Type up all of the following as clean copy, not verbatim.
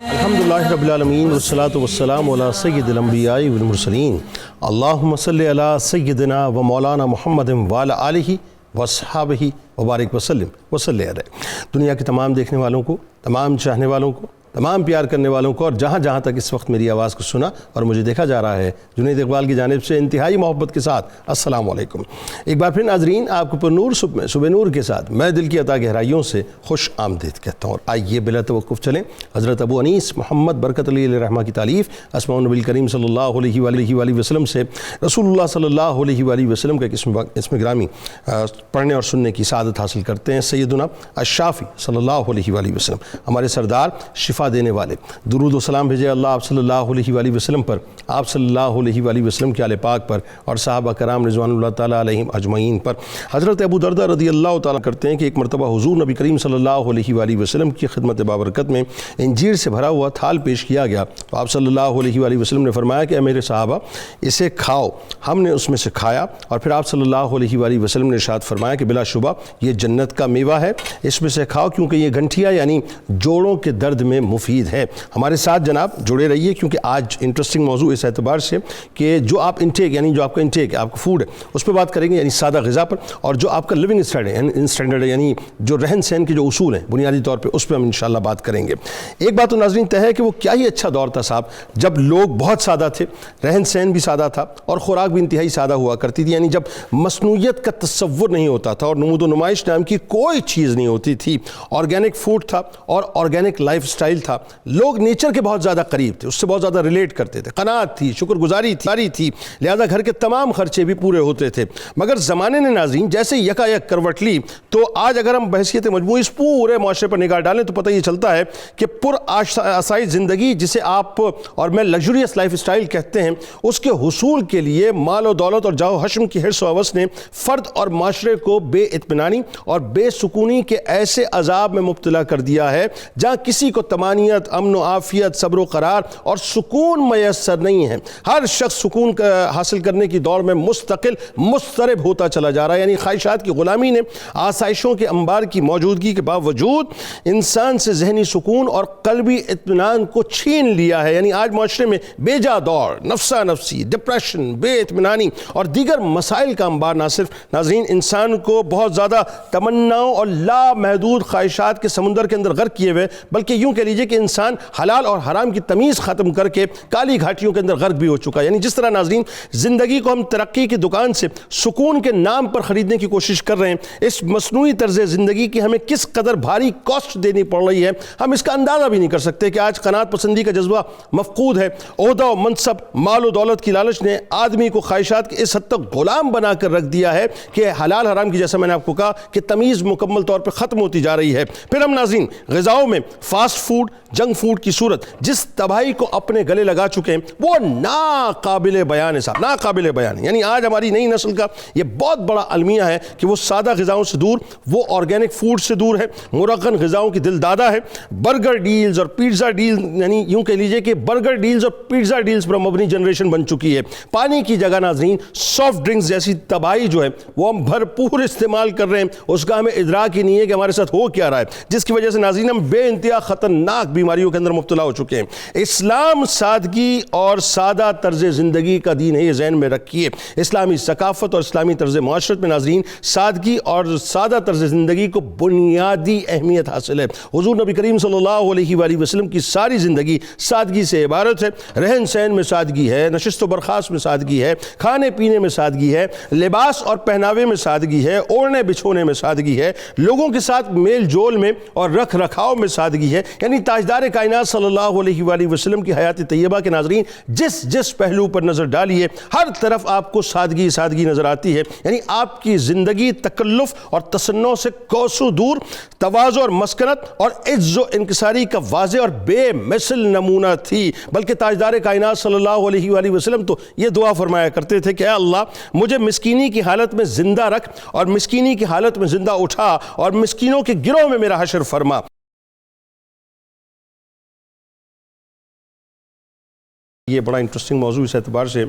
الحمدللہ رب العالمین والصلاة والسلام علی سید الانبیاء والمرسلین اللہم صلی علی سیدنا و مولانا محمد وعلی آلہ واصحابہ وبارک وسلم وصلی علیہ۔ دنیا کے تمام دیکھنے والوں کو، تمام چاہنے والوں کو، تمام پیار کرنے والوں کو اور جہاں جہاں تک اس وقت میری آواز کو سنا اور مجھے دیکھا جا رہا ہے، جنید اقبال کی جانب سے انتہائی محبت کے ساتھ السلام علیکم۔ ایک بار پھر ناظرین، آپ کو پر نور صبح نور کے ساتھ میں دل کی عطا گہرائیوں سے خوش آمدید کہتا ہوں، اور آئیے بلا توقف چلیں حضرت ابو انیس محمد برکت علیہ رحمہ کی تعلیف اسماء النبی کریم صلی اللہ علیہ وآلہ وسلم سے رسول اللہ صلی اللہ علیہ وآلہ وسلم کا اسم گرامی پڑھنے اور سننے کی سعادت حاصل کرتے ہیں۔ سیدنا الشافی صلی اللہ علیہ وآلہ وسلم، ہمارے سردار، شفا دینے والے، درود و سلام بھیجے اللہ آپ صلی اللہ علیہ وآلہ وسلم پر، آپ صلی اللہ علیہ وآلہ وسلم کے آل پاک پر اور صحابہ کرام رضوان اللہ تعالیٰ علیہم اجمعین پر۔ حضرت ابو دردہ رضی اللہ تعالیٰ کرتے ہیں کہ ایک مرتبہ حضور نبی کریم صلی اللہ علیہ وآلہ وسلم کی خدمت بابرکت میں انجیر سے بھرا ہوا تھال پیش کیا گیا، تو آپ صلی اللہ علیہ وآلہ وسلم نے فرمایا کہ اے میرے صحابہ اسے کھاؤ۔ ہم نے اس میں سے کھایا، اور پھر آپ صلی اللہ علیہ وآلہ وسلم نے ارشاد فرمایا کہ بلا شبہ یہ جنت کا میوہ ہے، اس میں سے کھاؤ کیونکہ یہ گھنٹیا یعنی جوڑوں کے درد میں مفید ہے۔ ہمارے ساتھ جناب جڑے رہیے، کیونکہ آج انٹرسٹنگ موضوع اس اعتبار سے کہ جو آپ انٹیک یعنی جو آپ کا انٹیک ہے، آپ کا فوڈ ہے، اس پہ بات کریں گے، یعنی سادہ غذا پر، اور جو آپ کا لیونگ اسٹینڈرڈ ہے یعنی جو رہن سہن کے جو اصول ہیں بنیادی طور پہ، اس پہ ہم انشاءاللہ بات کریں گے۔ ایک بات تو ناظرین طے ہے کہ وہ کیا ہی اچھا دور تھا صاحب، جب لوگ بہت سادہ تھے، رہن سہن بھی سادہ تھا اور خوراک بھی انتہائی سادہ ہوا کرتی تھی، یعنی جب مصنوعیت کا تصور نہیں ہوتا تھا اور نمود و نمائش نام کی کوئی چیز نہیں ہوتی تھی، آرگینک فوڈ تھا اور آرگینک لائف سٹائل تھا، لوگ نیچر کے بہت زیادہ قریب تھے، اس سے بہت زیادہ ریلیٹ کرتے تھے، قناعت تھی، شکر گزاری تھی، لہذا گھر کے تمام خرچے بھی پورے ہوتے تھے۔ مگر زمانے نے ناظرین جیسے یکا یک کروٹ لی، تو آج اگر ہم بحیثیت مجموعی اس پورے معاشرے پر نگاہ ڈالیں تو پتہ یہ چلتا ہے کہ پر آسائش زندگی جسے آپ اور میں لگژریس لائف سٹائل کہتے ہیں، اس کے حصول کے لیے مال و دولت اور جاہ و حشم کی حرص و ہوس نے فرد اور معاشرے کو بے اطمینانی اور بے سکونی کے ایسے عذاب میں مبتلا کر دیا ہے جہاں کسی کو طمانینت، امن و عافیت، صبر و قرار اور سکون میسر نہیں ہے۔ ہر شخص سکون حاصل کرنے کی دوڑ میں مستقل مضطرب ہوتا چلا جا رہا ہے، یعنی خواہشات کی غلامی نے آسائشوں کے انبار کی موجودگی کے باوجود انسان سے ذہنی سکون اور قلبی اطمینان کو چھین لیا ہے۔ یعنی آج معاشرے میں بے جا دوڑ، نفسا نفسی، ڈپریشن، بے اطمینانی اور دیگر مسائل کا انبار نہ صرف ناظرین انسان کو بہت زیادہ تمناؤں اور لامحدود خواہشات کے سمندر کے اندر غرق کیے ہوئے، بلکہ یوں کہہ لیجئے کہ انسان حلال اور حرام کی تمیز ختم کر کے کالی گھاٹیوں کے اندر غرق بھی ہو چکا ہے۔ یعنی جس طرح ناظرین زندگی کو ہم ترقی کی دکان سے سکون کے نام پر خریدنے کی کوشش کر رہے ہیں، اس مصنوعی طرز زندگی کی ہمیں کس قدر بھاری کاسٹ دینی پڑ رہی ہے، ہم اس کا اندازہ بھی نہیں کر سکتے کہ آج قناعت پسندی کا جذبہ مفقود ہے۔ عہدہ و منصب، مال و دولت کی لالچ نے آدمی کو خواہشات کے اس حد تک غلام بنا کر رکھ دیا ہے کہ حلال حرام کی، جیسا میں نے آپ کو کہا، کہ تمیز مکمل طور پر ختم ہوتی جا رہی ہے۔ پھر ہم ناظرین غذاؤں میں فاسٹ فوڈ، جنک فوڈ کی صورت جس تباہی کو اپنے گلے لگا چکے ہیں وہ ناقابل بیان ہے صاحب، ناقابل بیان ہے۔ یعنی آج ہماری نئی نسل کا یہ بہت بڑا المیہ ہے کہ وہ سادہ غذاؤں سے دور، وہ آرگینک فوڈ سے دور ہے، مرغن غذاؤں کی دل دادا ہے، برگر ڈیلز اور پیزا ڈیلز، یعنی یوں کہہ لیجئے کہ برگر ڈیلز اور پیزا ڈیلز پر مبنی جنریشن بن چکی ہے۔ پانی کی جگہ ناظرین سافٹ ڈرنکس جیسی تباہی جو ہے وہ ہم بھرپور استعمال کر رہے ہیں، اس کا ہمیں ادراک ہی نہیں ہے کہ ہمارے ساتھ ہو کیا رہا ہے، جس کی وجہ سے ناظرین ہم بے انتہا خطرناک بیماریوں کے اندر مبتلا ہو چکے ہیں۔ اسلام سادگی اور سادہ طرز زندگی کا دین ہے، یہ ذہن میں رکھیے۔ اسلامی ثقافت اور اسلامی طرز معاشرت میں ناظرین سادگی اور سادہ طرز زندگی کو بنیادی اہمیت حاصل ہے۔ حضور نبی کریم صلی اللہ علیہ وآلہ وسلم کی ساری زندگی سادگی سے عبارت ہے۔ رہن سہن میں سادگی ہے، نشست و برخاست میں سادگی ہے، کھانے پینے میں سادگی ہے، لباس اور پہناوے میں سادگی ہے، اوڑھنے بچھونے میں سادگی ہے، لوگوں کے ساتھ میل جول میں اور رکھ رکھاؤ میں سادگی ہے۔ یعنی تاجدار کائنات صلی اللہ علیہ وآلہ وسلم کی حیات طیبہ کے ناظرین جس پہلو پر نظر ڈالیے ہر طرف آپ کو سادگی سادگی نظر آتی ہے۔ یعنی آپ کی زندگی تکلف اور تصنع سے کوسوں دور، تواضع اور مسکنت اور عز و انکساری کا واضح اور بے مثل نمونہ تھی۔ بلکہ تاجدار کائنات صلی اللہ علیہ وآلہ وسلم تو یہ دعا فرمایا کرتے تھے کہ اے اللہ مجھے مسکینی کی حالت میں زندہ رکھ اور مسکینی کی حالت میں زندہ اٹھا اور مسکینوں کے گروہ میں میرا حشر فرما۔ یہ بڑا انٹرسٹنگ موضوع اس اعتبار سے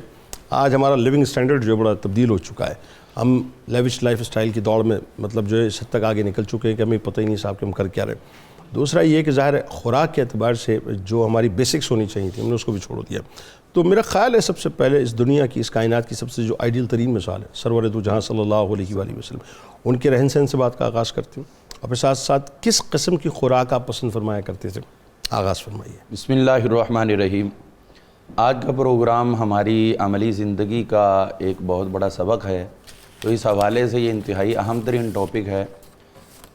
آج ہمارا لیونگ سٹینڈرڈ جو بڑا تبدیل ہو چکا ہے۔ ہم لیوش لائف سٹائل کی دوڑ میں مطلب جو ہے اس حد تک آگے نکل چکے ہیں کہ ہمیں پتہ ہی نہیں صاحب کہ ہم کر کیا رہے ہیں۔ دوسرا یہ کہ ظاہر ہے خوراک کے اعتبار سے جو ہماری بیسکس ہونی چاہیے تھی ہم نے اس کو بھی چھوڑ دیا. تو میرا خیال ہے سب سے پہلے اس دنیا کی اس کائنات کی سب سے جو آئیڈیل ترین مثال ہے سرور دو جہاں صلی اللہ علیہ وآلہ وسلم, ان کے رہن سہن سے بات کا آغاز کرتے ہیں, اور پھر ساتھ ساتھ کس قسم کی خوراک آپ پسند فرمایا کرتے تھے, آغاز فرمائیے. بسم اللہ الرحمن الرحیم. آج کا پروگرام ہماری عملی زندگی کا ایک بہت بڑا سبق ہے, تو اس حوالے سے یہ انتہائی اہم ترین ٹاپک ہے.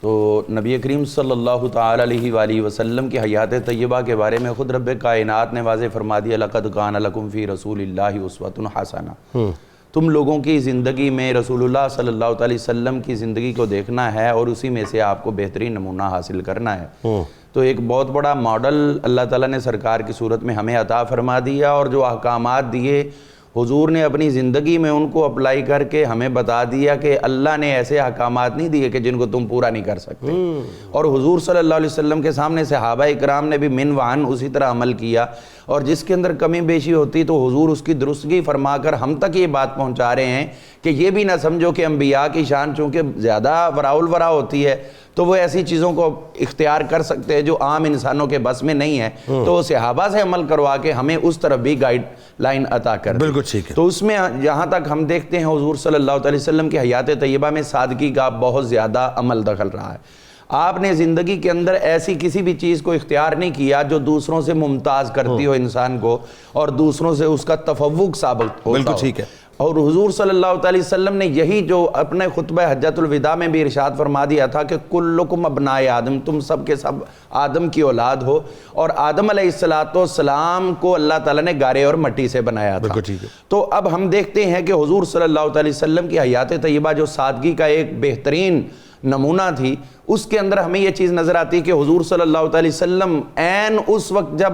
تو نبی کریم صلی اللہ تعالی علیہ وآلہ وسلم کی حیات طیبہ کے بارے میں خود رب کائنات نے واضح فرما دیا, لَقَدْ كَانَ لَكُمْ فِي رَسُولِ اللَّهِ أُسْوَةٌ حَسَنَةٌ. تم لوگوں کی زندگی میں رسول اللہ صلی اللہ علیہ وسلم کی زندگی کو دیکھنا ہے اور اسی میں سے آپ کو بہترین نمونہ حاصل کرنا ہے. تو ایک بہت بڑا ماڈل اللہ تعالیٰ نے سرکار کی صورت میں ہمیں عطا فرما دیا, اور جو احکامات دیے حضور نے اپنی زندگی میں ان کو اپلائی کر کے ہمیں بتا دیا کہ اللہ نے ایسے احکامات نہیں دیے کہ جن کو تم پورا نہیں کر سکتے. اور حضور صلی اللہ علیہ وسلم کے سامنے صحابہ اکرام نے بھی من وعن اسی طرح عمل کیا, اور جس کے اندر کمی بیشی ہوتی تو حضور اس کی درستگی فرما کر ہم تک یہ بات پہنچا رہے ہیں کہ یہ بھی نہ سمجھو کہ انبیاء کی شان چونکہ زیادہ وراء الورا ہوتی ہے تو وہ ایسی چیزوں کو اختیار کر سکتے ہیں جو عام انسانوں کے بس میں نہیں ہے, تو صحابہ سے عمل کروا کے ہمیں اس طرف بھی گائیڈ لائن عطا کر. بالکل ٹھیک ہے. تو اس میں جہاں تک ہم دیکھتے ہیں حضور صلی اللہ علیہ وسلم کی حیات طیبہ میں سادگی کا بہت زیادہ عمل دخل رہا ہے. آپ نے زندگی کے اندر ایسی کسی بھی چیز کو اختیار نہیں کیا جو دوسروں سے ممتاز کرتی ہو انسان کو اور دوسروں سے اس کا تفوق ثابت ہوتا. بالکل ٹھیک ہے. اور حضور صلی اللہ علیہ وسلم نے یہی جو اپنے خطبہ حجۃ الوداع میں بھی ارشاد فرما دیا تھا کہ کلکم ابناء آدم, تم سب کے سب آدم کی اولاد ہو, اور آدم علیہ السلام کو اللہ تعالیٰ نے گارے اور مٹی سے بنایا تھا. تو اب ہم دیکھتے ہیں کہ حضور صلی اللہ علیہ وسلم کی حیات طیبہ جو سادگی کا ایک بہترین نمونہ تھی, اس کے اندر ہمیں یہ چیز نظر آتی ہے کہ حضور صلی اللہ علیہ وسلم عین اس وقت جب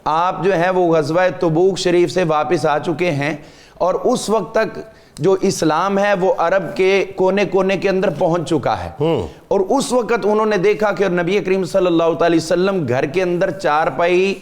آپ جو ہے وہ غزوہ تبوک شریف سے واپس آ چکے ہیں, اور اس وقت تک جو اسلام ہے وہ عرب کے کونے کونے کے اندر پہنچ چکا ہے, اور اس وقت انہوں نے دیکھا کہ نبی کریم صلی اللہ علیہ وسلم گھر کے اندر چارپائی,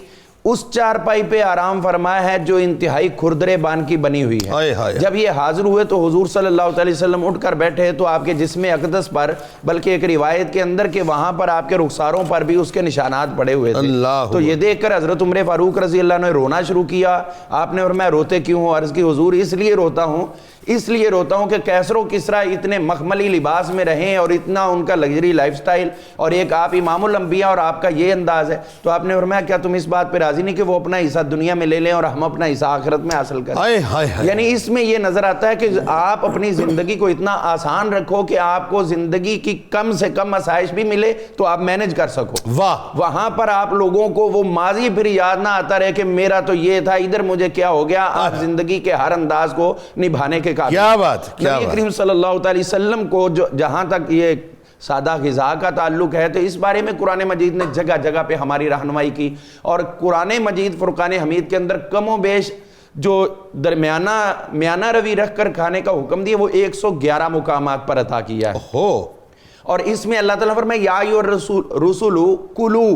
اس چارپائی پہ آرام فرمایا ہے جو انتہائی کھردرے بان کی بنی ہوئی ہے. جب یہ حاضر ہوئے تو حضور صلی اللہ علیہ وسلم اٹھ کر بیٹھے تو آپ کے جسم اقدس پر, بلکہ ایک روایت کے اندر کہ وہاں پر آپ کے رخساروں پر بھی اس کے نشانات پڑے ہوئے تھے. تو یہ دیکھ کر حضرت عمر فاروق رضی اللہ عنہ نے رونا شروع کیا. آپ نے فرمایا روتے کیوں ہو؟ عرض کی حضور اس لیے روتا ہوں کہ کیسر و کسرا اتنے مخملی لباس میں رہیں اور اتنا ان کا لگژری لائف سٹائل, اور ایک آپ امام الانبیاء اور آپ کا یہ انداز ہے. تو آپ نے فرمایا کیا تم اس بات پہ راضی نہیں کہ وہ اپنا حصہ دنیا میں لے لیں اور ہم اپنا حصہ آخرت میں حاصل کریں؟ یعنی اس میں یہ نظر آتا ہے کہ آپ اپنی زندگی کو اتنا آسان رکھو کہ آپ کو زندگی کی کم سے کم آسائش بھی ملے تو آپ مینج کر سکو. وہاں پر آپ لوگوں کو وہ ماضی پھر یاد نہ آتا رہے کہ میرا تو یہ تھا, ادھر مجھے کیا ہو گیا. آپ زندگی کے ہر انداز کو نبھانے کے کیا بات. نبی کریم صلی اللہ علیہ وسلم کو جہاں تک یہ سادہ غذا کا تعلق ہے تو اس بارے میں قرآن مجید نے جگہ جگہ پہ ہماری رہنمائی کی, اور قرآن مجید فرقان حمید کے اندر کم و بیش جو میانہ روی رکھ کر کھانے کا حکم دیا وہ 111 مقامات پر عطا کیا ہے. اور اس میں اللہ تعالیٰ فرمائے یا ایھا الرسل کلوا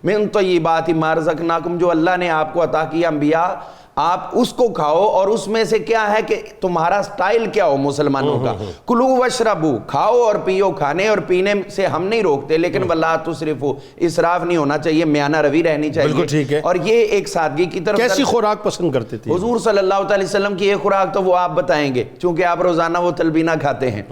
من طیبات ما رزقناکم, جو اللہ نے آپ کو عطا کیا انبیاء آپ اس کو کھاؤ, اور اس میں سے کیا ہے کہ تمہارا سٹائل کیا ہو مسلمانوں کا. کلو وشربو, کھاؤ اور پیو. کھانے اور پینے سے ہم نہیں روکتے, لیکن ولا تسرفو, اسراف نہیں ہونا چاہیے, میانہ روی رہنی چاہیے. اور یہ ایک سادگی کی طرف. کیسی خوراک پسند کرتے تھے حضور صلی اللہ علیہ وسلم کی ایک خوراک تو وہ آپ بتائیں گے چونکہ آپ روزانہ وہ تلبینہ کھاتے ہیں.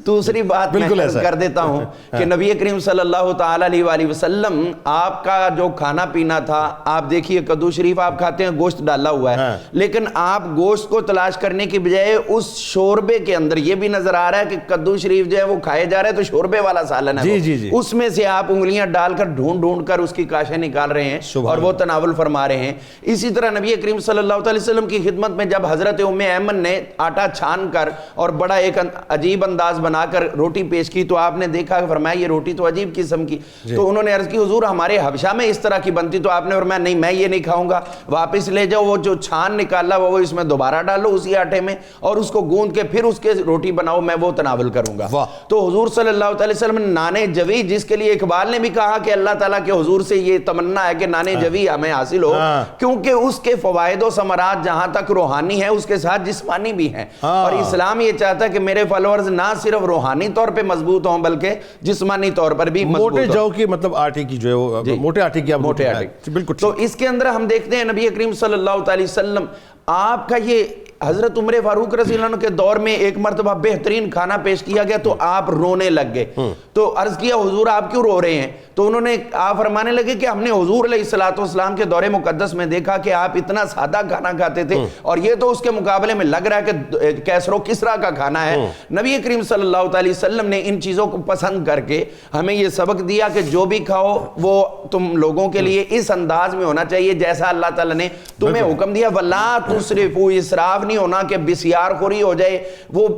دوسری بات میں کر دیتا ہوں کہ نبی کریم صلی اللہ تعالی علیہ وسلم آپ کا جو کھانا پینا تھا, آپ دیکھیے کدو شریف آپ کھاتے ہیں, گوشت ڈالا ہوا ہے, لیکن آپ گوشت کو تلاش کرنے کی بجائے اس شوربے کے اندر یہ بھی نظر آ رہا ہے کہ کدو شریف جو ہے وہ کھائے جا رہے ہیں تو شوربے والا سالن ہے, اس میں سے آپ انگلیاں ڈال کر ڈھونڈ کر اس کی کاشیں نکال رہے ہیں اور وہ تناول فرما رہے ہیں. اسی طرح نبی کریم صلی اللہ علیہ وسلم کی خدمت میں جب حضرت ام ایمن نے آٹا چھان کر اور بڑا ایک عجیب انداز بنا کر روٹی پیش کی تو آپ نے دیکھا کہ فرمایا یہ روٹی تو عجیب قسم کی. تو انہوں نے عرض کی حضور ہمارے حبشہ میں اس طرح کی بنتی, تو آپ نے فرمایا نہیں میں یہ نہیں کھاؤں گا. واپس لے جاؤ، وہ جو چھان نکالا وہ اس میں دوبارہ ڈالو اسی آٹے میں، اور اس کو گوندھ کے پھر اس کے روٹی بناؤ، میں وہ تناول کروں گا۔ تو حضور صلی اللہ علیہ وسلم نے نانے جوی، جس کے لیے اقبال نے بھی کہا کہ اللہ تعالیٰ کے حضور سے یہ تمنا ہے کہ نانے جوی ہمیں حاصل ہو، کیونکہ اس کے فوائد و ثمرات جہاں تک روحانی ہیں اس کے ساتھ جسمانی بھی ہیں، اور اسلام یہ چاہتا ہے کہ میرے فالوورز نہ صرف روحانی طور پہ مضبوط ہوں بلکہ جسمانی طور پر بھی مضبوط ہوں۔ موٹے جو کی مطلب آٹے کی جو ہے وہ موٹے آٹے کی، موٹے آٹے، بالکل۔ تو اس کے اندر ہم دیکھتے ہیں نبی کریم صلی اللہ علیہ وسلم آپ کا یہ حضرت عمر فاروق رضی اللہ عنہ کے دور میں ایک مرتبہ بہترین کھانا پیش کیا گیا تو آپ رونے لگ گئے، تو عرض کیا حضور آپ کیوں رو رہے ہیں؟ تو انہوں نے آپ فرمانے لگے کہ ہم نے حضور علیہ السلام کے دور مقدس میں دیکھا کہ آپ اتنا سادہ کھانا کھاتے تھے، اور یہ تو اس کے مقابلے میں لگ رہا ہے کہ کیسر و کسرا کا کھانا ہے۔ نبی کریم صلی اللہ علیہ وسلم نے ان چیزوں کو پسند کر کے ہمیں یہ سبق دیا کہ جو بھی کھاؤ وہ تم لوگوں کے لیے اس انداز میں ہونا چاہیے جیسا اللہ تعالیٰ نے تمہیں حکم دیا، وَلَا تُسْرِفُوا، اسراف نہیں ہونا کہ بسیار خوری ہو جائے۔ وہ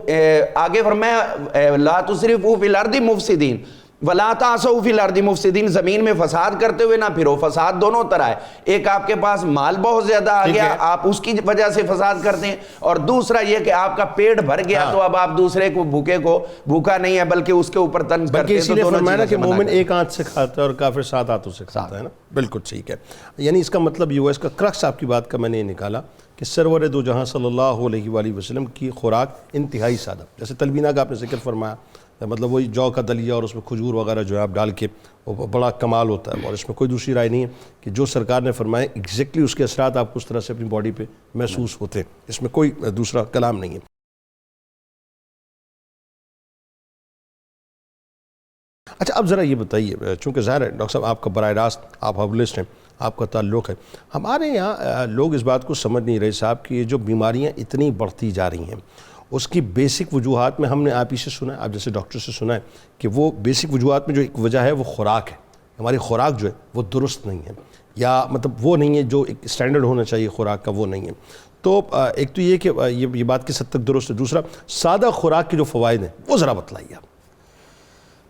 آگے فرمایا لَا تُسْرِفُوا فِي الْأَرْضِ مُفْسِدِينَ وَلَا تَعْثَوْا فِي الْأَرْضِ مُفْسِدِينَ، زمین میں فساد کرتے ہوئے نہ پھرو۔ فساد دونوں طرح ہے، ایک آپ کے پاس مال بہت زیادہ آ گیا، آپ اس کی وجہ سے فساد کرتے ہیں، اور دوسرا یہ کہ آپ کا پیٹ بھر گیا تو اب آپ دوسرے کو بھوکے کو بھوکا نہیں ہے بلکہ اس کے اوپر طنز کرتے ہیں۔ اسی لیے فرمایا کہ مومن ایک آنچ سے کھاتا ہے اور کافر 7 ہاتھوں سے کھاتا ہے نا، بالکل ٹھیک ہے۔ یعنی اس کا مطلب یہ ہوا، اس کا کرکس آپ کی بات کا میں نے یہ نکالا کہ سرور دو جہاں صلی اللہ علیہ وآلہ وسلم کی خوراک انتہائی سادہ، جیسے تلبینہ کا آپ نے ذکر فرمایا، مطلب وہی جو کا دلیا اور اس میں کھجور وغیرہ جو ہے آپ ڈال کے، وہ بڑا کمال ہوتا ہے، اور اس میں کوئی دوسری رائے نہیں ہے کہ جو سرکار نے فرمایا ایگزیکٹلی اس کے اثرات آپ کو اس طرح سے اپنی باڈی پہ محسوس ہوتے ہیں، اس میں کوئی دوسرا کلام نہیں ہے۔ اچھا اب ذرا یہ بتائیے، چونکہ ظاہر ہے ڈاکٹر صاحب آپ کا براہ راست آپ ہربلسٹ ہیں، آپ کا تعلق ہے، ہمارے یہاں لوگ اس بات کو سمجھ نہیں رہے صاحب کہ یہ جو بیماریاں اتنی بڑھتی جا رہی ہیں اس کی بیسک وجوہات میں ہم نے آپ ہی سے سنا ہے، آپ جیسے ڈاکٹر سے سنا ہے کہ وہ بیسک وجوہات میں جو ایک وجہ ہے وہ خوراک ہے، ہماری خوراک جو ہے وہ درست نہیں ہے، یا مطلب وہ نہیں ہے جو ایک اسٹینڈرڈ ہونا چاہیے خوراک کا، وہ نہیں ہے۔ تو ایک تو یہ کہ یہ بات کس حد تک درست ہے، دوسرا سادہ خوراک کے جو فوائد ہیں وہ ذرا بتلائیے آپ۔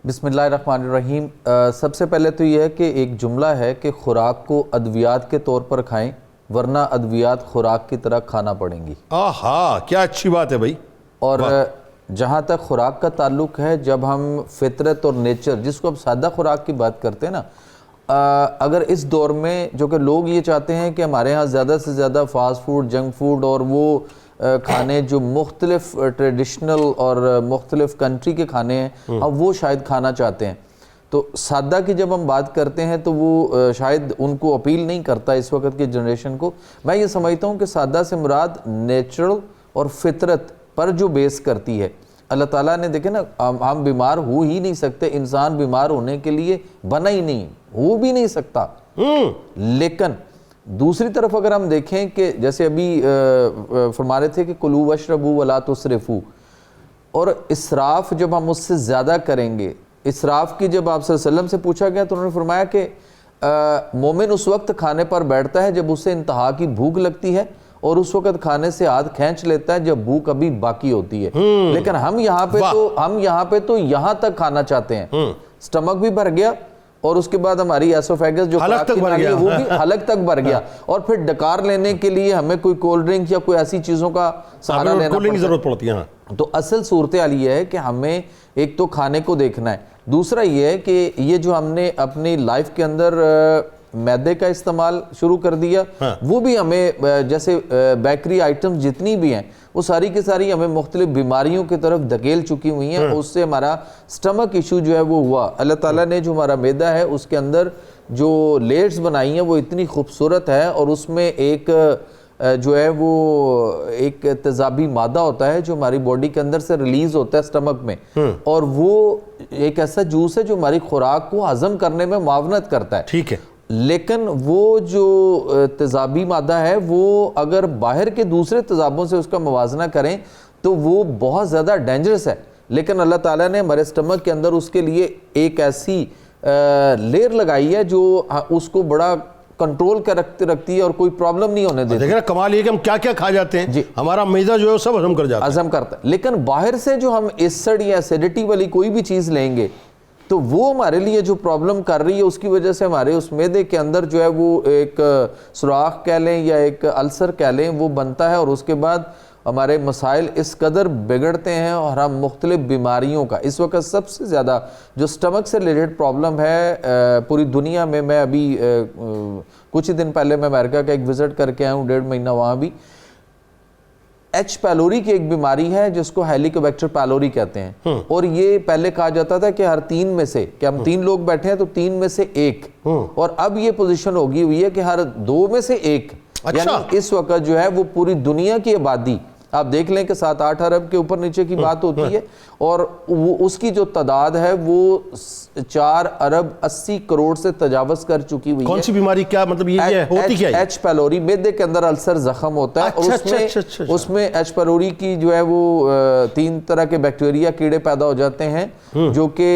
بسم اللہ الرحمن الرحیم۔ سب سے پہلے تو یہ ہے کہ ایک جملہ ہے کہ خوراک کو ادویات کے طور پر کھائیں ورنہ ادویات خوراک کی طرح کھانا پڑیں گی۔ آہا کیا اچھی بات ہے بھائی۔ اور جہاں تک خوراک کا تعلق ہے، جب ہم فطرت اور نیچر، جس کو اب سادہ خوراک کی بات کرتے ہیں نا، اگر اس دور میں جو کہ لوگ یہ چاہتے ہیں کہ ہمارے ہاں زیادہ سے زیادہ فاسٹ فوڈ، جنک فوڈ اور وہ کھانے جو مختلف ٹریڈیشنل اور مختلف کنٹری کے کھانے ہیں، ہم وہ شاید کھانا چاہتے ہیں، تو سادہ کی جب ہم بات کرتے ہیں تو وہ شاید ان کو اپیل نہیں کرتا اس وقت کی جنریشن کو۔ میں یہ سمجھتا ہوں کہ سادہ سے مراد نیچرل اور فطرت پر جو بیس کرتی ہے۔ اللہ تعالیٰ نے دیکھیں نا، ہم بیمار ہو ہی نہیں سکتے، انسان بیمار ہونے کے لیے بنا ہی نہیں، ہو بھی نہیں سکتا۔ لیکن دوسری طرف اگر ہم دیکھیں کہ جیسے ابھی فرما رہے تھے کہ کلوا واشربوا ولا تسرفوا، اور اسراف جب ہم اس سے زیادہ کریں گے، اسراف کی جب آپ صلی اللہ علیہ وسلم سے پوچھا گیا تو انہوں نے فرمایا کہ مومن اس وقت کھانے پر بیٹھتا ہے جب اسے انتہا کی بھوک لگتی ہے، اور اس وقت کھانے سے ہاتھ کھینچ لیتا ہے جب بھوک ابھی باقی ہوتی ہے۔ لیکن ہم یہاں پہ تو یہاں تک کھانا چاہتے ہیں، سٹمک بھی بھر گیا اور اس کے بعد ہماری ایسوفیگس جو حلق تک بھر گیا، وہ بھی حلق تک بھر گیا، اور پھر ڈکار لینے کے لیے ہمیں کوئی کولڈ ڈرنک یا کوئی ایسی چیزوں کا سہارا لینا پڑتا ہے، ضرورت پڑتی ہے۔ تو اصل صورتحال یہ ہے کہ ہمیں ایک تو کھانے کو دیکھنا ہے، دوسرا یہ ہے کہ یہ جو ہم نے اپنی لائف کے اندر میدے کا استعمال شروع کر دیا، وہ بھی ہمیں جیسے بیکری آئٹم جتنی بھی ہیں وہ ساری کی ساری ہمیں مختلف بیماریوں کی طرف دھکیل چکی ہوئی ہیں، اس سے ہمارا سٹمک ایشو جو ہے وہ ہوا۔ اللہ تعالیٰ نے جو ہمارا میدا ہے اس کے اندر جو لیئرز بنائی ہیں وہ اتنی خوبصورت ہے، اور اس میں ایک جو ہے وہ ایک تیزابی مادہ ہوتا ہے جو ہماری باڈی کے اندر سے ریلیز ہوتا ہے سٹمک میں، اور وہ ایک ایسا جوس ہے جو ہماری خوراک کو ہضم کرنے میں معاونت کرتا ہے۔ ٹھیک ہے، لیکن وہ جو تیزابی مادہ ہے وہ اگر باہر کے دوسرے تیزابوں سے اس کا موازنہ کریں تو وہ بہت زیادہ ڈینجرس ہے، لیکن اللہ تعالیٰ نے ہمارے سٹمک کے اندر اس کے لیے ایک ایسی لیئر لگائی ہے جو اس کو بڑا کنٹرول کر رکھتی ہے اور کوئی پرابلم نہیں ہونے دیتی۔ دیکھیں نا کمال یہ کہ ہم کیا کیا کھا جاتے ہیں، ہمارا میدا جو ہے وہ سب ہضم کر جاتا ہے، ہضم کرتا ہے، لیکن باہر سے جو ہم ایسڈ یا ایسیڈیٹی والی کوئی بھی چیز لیں گے تو وہ ہمارے لیے جو پرابلم کر رہی ہے اس کی وجہ سے ہمارے اس معدے کے اندر جو ہے وہ ایک سوراخ کہہ لیں یا ایک السر کہہ لیں وہ بنتا ہے، اور اس کے بعد ہمارے مسائل اس قدر بگڑتے ہیں اور ہم مختلف بیماریوں کا اس وقت سب سے زیادہ جو سٹمک سے ریلیٹڈ پرابلم ہے پوری دنیا میں. میں ابھی کچھ ہی دن پہلے میں امریکہ کا ایک وزٹ کر کے آیا ہوں، 1.5 مہینہ وہاں بھی. ایچ پیلوری کی ایک بیماری ہے جس کو ہیلیکوبیکٹر پیلوری کہتے ہیں، اور یہ پہلے کہا جاتا تھا کہ ہر 3 میں سے، کہ ہم 3 لوگ بیٹھے ہیں تو 3 میں سے 1، اور اب یہ پوزیشن ہوگی ہوئی ہے کہ ہر 2 میں سے 1. یعنی اس وقت جو ہے وہ پوری دنیا کی آبادی آپ دیکھ لیں کہ 7-8 ارب کے اوپر نیچے کی بات ہوتی ہے، اور اس کی جو تعداد ہے وہ 4 ارب 80 کروڑ سے تجاوز کر چکی ہوئی ہے. کون سی بیماری، کیا مطلب یہ ہوتی کیا ہے؟ ایچ پیلوری، معدے کے اندر السر زخم ہوتا ہے، اور اس میں ایچ پیلوری کی جو ہے وہ 3 طرح کے بیکٹیریا کیڑے پیدا ہو جاتے ہیں جو کہ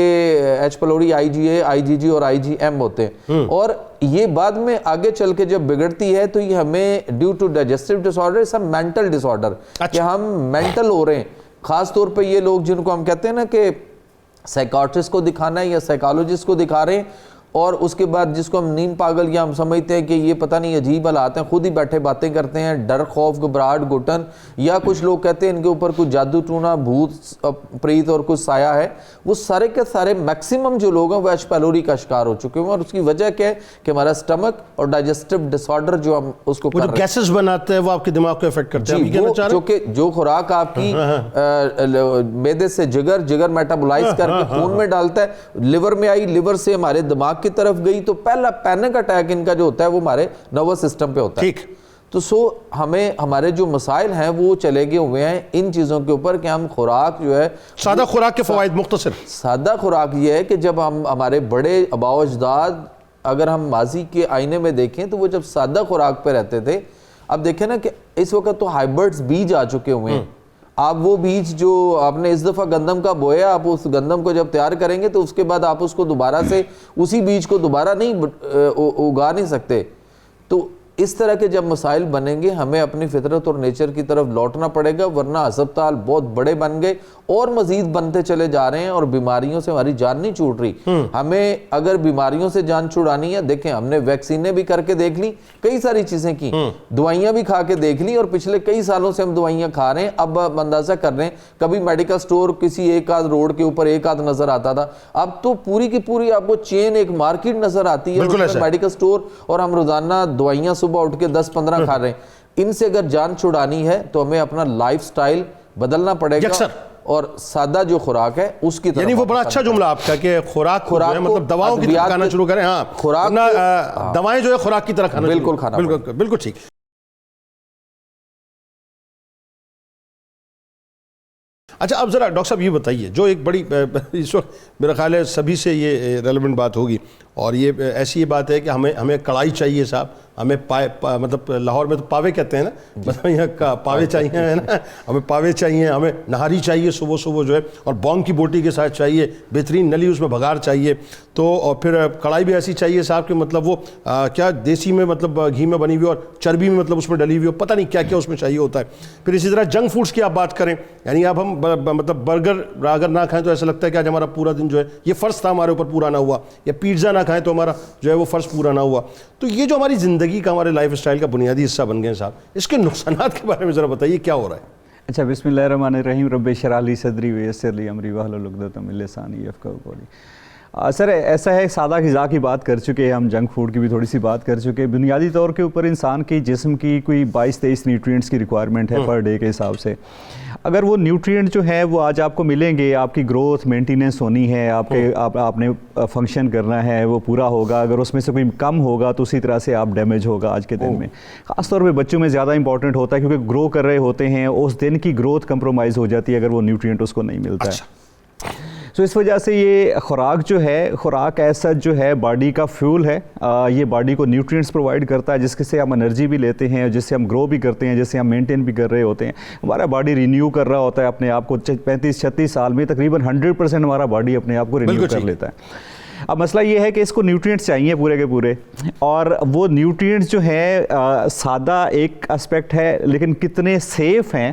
ایچ پیلوری IgA IgG اور IgM ہوتے ہیں، اور یہ بعد میں آگے چل کے جب بگڑتی ہے تو یہ ہمیں due to digestive disorder, سب مینٹل ڈس آرڈر، کہ ہم مینٹل ہو رہے ہیں. خاص طور پہ یہ لوگ جن کو ہم کہتے ہیں نا کہ سائیکاٹرسٹ کو دکھانا ہے یا سائیکالوجسٹ کو دکھا رہے ہیں، اور اس کے بعد جس کو ہم نیم پاگل یا ہم سمجھتے ہیں کہ یہ پتہ نہیں عجیب حالات ہیں، خود ہی بیٹھے باتیں کرتے ہیں، ڈر خوف گھبراہٹ گھٹن، یا کچھ لوگ کہتے ہیں ان کے اوپر کچھ جادو ٹونا بھوت پریت اور کچھ سایہ ہے. وہ سارے کے سارے میکسیمم جو لوگ ہیں وہ ایچ پیلوری کا شکار ہو چکے ہیں، اور اس کی وجہ کیا ہے کہ ہمارا سٹمک اور ڈائجسٹیو ڈس آرڈر جو ہم اس کو کر رہے ہیں، گیسز بناتے ہیں وہ آپ کے دماغ کو افیکٹ کرتے ہیں. جو خوراک آپ کی معدے سے جگر میٹابولائز کر کے خون میں ڈالتا ہے، لیور میں آئی، لیور سے ہمارے دماغ کی طرف گئی، تو پہلا پینک اٹیک ان کا جو ہوتا ہے وہ ہمارے نروس سسٹم پہ ہوتا ہے. تو ہمیں ہمارے جو مسائل ہیں وہ چلے گئے ہوئے ہیں ان چیزوں کے اوپر کہ ہم خوراک جو ہے، سادہ خوراک کے فوائد مختصر. سادہ خوراک یہ ہے کہ جب ہمارے بڑے آباء و اجداد اگر ہم ماضی کے آئینے میں دیکھیں تو وہ جب سادہ خوراک پہ رہتے تھے، اب دیکھیں نا کہ اس وقت تو ہائیبرڈز بیج آ چکے ہوئے ہیں. آپ وہ بیج جو آپ نے اس دفعہ گندم کا بویا، آپ اس گندم کو جب تیار کریں گے تو اس کے بعد آپ اس کو دوبارہ سے اسی بیج کو دوبارہ نہیں اگا نہیں سکتے. تو اس طرح کے جب مسائل بنیں گے ہمیں اپنی فطرت اور نیچر کی طرف لوٹنا پڑے گا، ورنہ ہسپتال بہت بڑے بن گئے اور مزید بنتے چلے جا رہے ہیں، اور بیماریوں سے ہماری جان نہیں چھوٹ رہی. ہمیں اگر بیماریوں سے جان چھڑانی ہے، دیکھیں ہم نے ویکسینیں بھی کر کے دیکھ لی، کئی ساری چیزیں کی، دوائیاں بھی کھا کے دیکھ لی، اور پچھلے کئی سالوں سے ہم دوائیاں کھا رہے ہیں. اب اندازہ کر رہے ہیں کبھی میڈیکل سٹور کسی ایک آدھ روڈ کے اوپر ایک آدھ نظر آتا تھا، اب تو پوری کی پوری آپ کو چین ایک مارکیٹ نظر آتی ہے میڈیکل سٹور، اور ہم روزانہ دوائیاں صبح اٹھ کے 10-15 کھا رہے ہیں. ان سے اگر جان چھڑانی ہے تو ہمیں اپنا لائف سٹائل بدلنا پڑے گا، اور سادہ جو خوراک ہے اس کی طرف. یعنی وہ بڑا اچھا جملہ آپ کا کہ خوراک مطلب دواؤں کی طرح کھانا شروع کریں. ہاں، خوراک دوائیں جو ہے خوراک کی طرح کھانا بالکل کھانا بالکل ٹھیک. اچھا اب ذرا ڈاکٹر صاحب یہ بتائیے، جو ایک بڑی اس وقت میرا خیال ہے سبھی سے یہ ریلیونٹ بات ہوگی، اور یہ ایسی بات ہے کہ ہمیں کڑھائی چاہیے صاحب، ہمیں مطلب لاہور میں تو پاوے کہتے ہیں نا، مطلب یہاں پاوے چاہیے ہے نا، ہمیں پاوے چاہیے، ہمیں نہاری چاہیے صبح جو ہے، اور بونگ کی بوٹی کے ساتھ چاہیے، بہترین نلی اس میں بھگار چاہیے، تو اور پھر کڑھائی بھی ایسی چاہیے صاحب کہ مطلب وہ کیا دیسی میں مطلب گھی میں بنی ہوئی اور چربی میں مطلب اس میں ڈلی ہوئی ہو، پتہ نہیں کیا کیا اس میں چاہیے ہوتا ہے. پھر اسی طرح جنک فوڈس کی آپ بات کریں، یعنی اب ہم مطلب برگر اگر نہ کھائیں تو ایسا لگتا ہے کہ آج ہمارا پورا دن جو ہے یہ فرض تھا ہمارے اوپر پورا نہ ہوا، یا پیزا نہ کھائیں تو ہمارا جو ہے وہ فرض پورا نہ ہوا. تو یہ جو ہماری زندگی کا ہمارے لائف اسٹائل کا بنیادی حصہ بن گئے ہیں صاحب، اس کے نقصانات کے بارے میں ذرا بتائیے کیا ہو رہا ہے. اچھا، بسم اللہ الرحمن الرحیم، رب اشرح لی صدری ویسر لی امری واحلل عقدۃ من لسانی یفقہوا قولی. سر ایسا ہے، سادہ غذا کی بات کر چکے ہیں ہم، جنک فوڈ کی بھی تھوڑی سی بات کر چکے ہیں. بنیادی طور کے اوپر انسان کی جسم کی کوئی 22-23 نیوٹرینٹس کی ریکوائرمنٹ ہے پر ڈے کے حساب سے. اگر وہ نیوٹرینٹ جو ہے وہ آج آپ کو ملیں گے، آپ کی گروتھ مینٹیننس ہونی ہے، آپ نے فنکشن کرنا ہے، وہ پورا ہوگا. اگر اس میں سے کوئی کم ہوگا تو اسی طرح سے آپ ڈیمیج ہوگا آج کے دن میں. خاص طور پہ بچوں میں زیادہ امپورٹنٹ ہوتا ہے کیونکہ گرو کر رہے ہوتے ہیں، اس دن کی گروتھ کمپرومائز ہو جاتی ہے اگر وہ نیوٹرینٹ اس کو نہیں ملتا ہے. تو اس وجہ سے یہ خوراک جو ہے، خوراک ایسا جو ہے باڈی کا فیول ہے، یہ باڈی کو نیوٹرینٹس پرووائڈ کرتا ہے جس سے ہم انرجی بھی لیتے ہیں، جس سے ہم گرو بھی کرتے ہیں، جس سے ہم مینٹین بھی کر رہے ہوتے ہیں. ہمارا باڈی رینیو کر رہا ہوتا ہے اپنے آپ کو. 35-36 سال میں تقریباً 100% ہمارا باڈی اپنے آپ کو رینیو کر لیتا ہے. اب مسئلہ یہ ہے کہ اس کو نیوٹرینٹس چاہیے پورے کے پورے، اور وہ نیوٹرینٹس جو ہے سادہ ایک اسپیکٹ ہے، لیکن کتنے سیف ہیں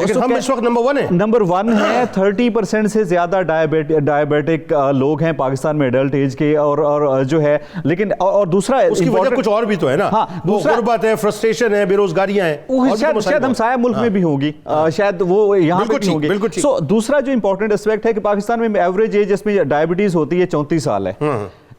لیکن ہم اس وقت نمبر 1 ہیں. نمبر 1 ہے. 30% سے زیادہ ڈائبیٹک لوگ ہیں پاکستان میں ایڈلٹ ایج کے, اور جو ہے, لیکن اور دوسرا اس کی وجہ کچھ اور بھی تو ہے نا, غربت ہے, فرسٹریشن ہے, بے روزگاریاں ہیں, شاید ہمسایہ ملک میں بھی ہوگی, شاید وہ یہاں پہ بھی ہوگی. سو دوسرا جو امپورٹنٹ اسپیکٹ ہے کہ پاکستان میں ایوریج ایج اس میں ڈائبٹیز ہوتی ہے 34 سال ہے.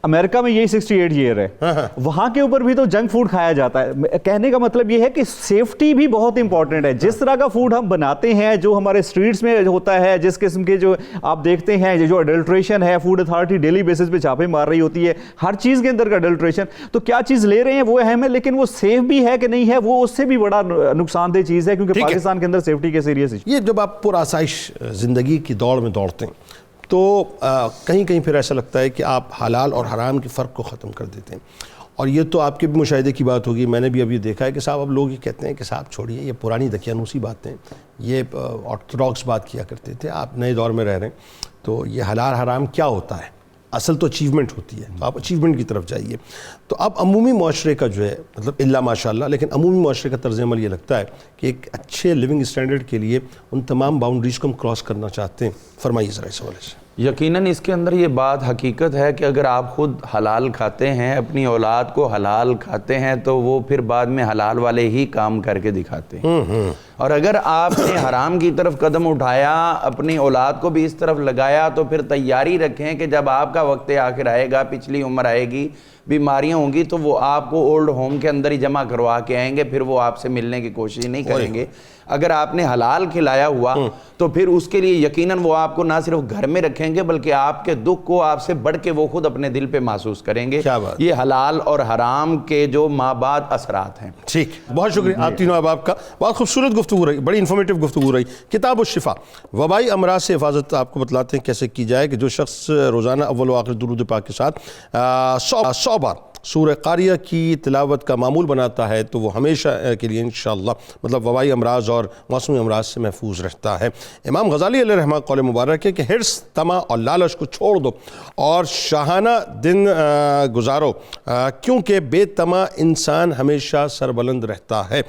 امریکہ میں یہی 68 ایئر ہے. وہاں کے اوپر بھی تو جنک فوڈ کھایا جاتا ہے. کہنے کا مطلب یہ ہے کہ سیفٹی بھی بہت امپورٹنٹ ہے. جس طرح کا فوڈ ہم بناتے ہیں, جو ہمارے اسٹریٹس میں ہوتا ہے, جس قسم کے جو آپ دیکھتے ہیں, جو اڈلٹریشن ہے, فوڈ اتھارٹی ڈیلی بیسس پہ چھاپے مار رہی ہوتی ہے ہر چیز کے اندر کا اڈلٹریشن. تو کیا چیز لے رہے ہیں وہ اہم ہے, لیکن وہ سیف بھی ہے کہ نہیں ہے وہ اس سے بھی بڑا نقصان دہ چیز ہے, کیونکہ پاکستان کے اندر سیفٹی کے سیریس. یہ جب آپ پرآسائش زندگی کی دوڑ میں دوڑتے ہیں تو کہیں کہیں پھر ایسا لگتا ہے کہ آپ حلال اور حرام کے فرق کو ختم کر دیتے ہیں. اور یہ تو آپ کے بھی مشاہدے کی بات ہوگی, میں نے بھی ابھی دیکھا ہے کہ صاحب اب لوگ یہ کہتے ہیں کہ صاحب چھوڑیے یہ پرانی دقیانوسی باتیں, یہ آرتھوڈاکس بات کیا کرتے تھے, آپ نئے دور میں رہ رہے ہیں, تو یہ حلال حرام کیا ہوتا ہے, اصل تو اچیومنٹ ہوتی ہے, تو آپ اچیومنٹ کی طرف جائیے. تو اب عمومی معاشرے کا جو ہے, مطلب اللہ ماشاء اللہ, لیکن عمومی معاشرے کا طرز عمل یہ لگتا ہے کہ ایک اچھے لیونگ اسٹینڈرڈ کے لیے ان تمام باؤنڈریز کو ہم کراس کرنا چاہتے ہیں. فرمائیے ذرا اس حوالے سے. یقیناً اس کے اندر یہ بات حقیقت ہے کہ اگر آپ خود حلال کھاتے ہیں, اپنی اولاد کو حلال کھاتے ہیں, تو وہ پھر بعد میں حلال والے ہی کام کر کے دکھاتے ہیں. اور اگر آپ نے حرام کی طرف قدم اٹھایا, اپنی اولاد کو بھی اس طرف لگایا, تو پھر تیاری رکھیں کہ جب آپ کا وقت آخر آئے گا, پچھلی عمر آئے گی, بیماریاں ہوں گی, تو وہ آپ کو اولڈ ہوم کے اندر ہی جمع کروا کے آئیں گے, پھر وہ آپ سے ملنے کی کوشش نہیں کریں گے. اگر آپ نے حلال کھلایا ہوا تو پھر اس کے لیے یقیناً وہ آپ کو نہ صرف گھر میں رکھیں گے, بلکہ آپ کے دکھ کو آپ سے بڑھ کے وہ خود اپنے دل پہ محسوس کریں گے. یہ حلال اور حرام کے جو مابعد اثرات ہیں. ٹھیک, بہت شکریہ آپ تینوں احباب کا, بہت خوبصورت گفتگو رہی, بڑی انفارمیٹیو گفتگو رہی. کتاب الشفا, وبائی امراض سے حفاظت آپ کو بتلاتے ہیں کیسے کی جائے, کہ جو شخص روزانہ اول و آخر درود پاک کے ساتھ 100 بار سورہ قاریہ کی تلاوت کا معمول بناتا ہے, تو وہ ہمیشہ کے لیے انشاءاللہ مطلب وبائی امراض اور موسمی امراض سے محفوظ رہتا ہے. امام غزالی علیہ رحمہ قول مبارک ہے کہ حرص, طمع اور لالچ کو چھوڑ دو اور شاہانہ دن گزارو, کیونکہ بے طمع انسان ہمیشہ سربلند رہتا ہے.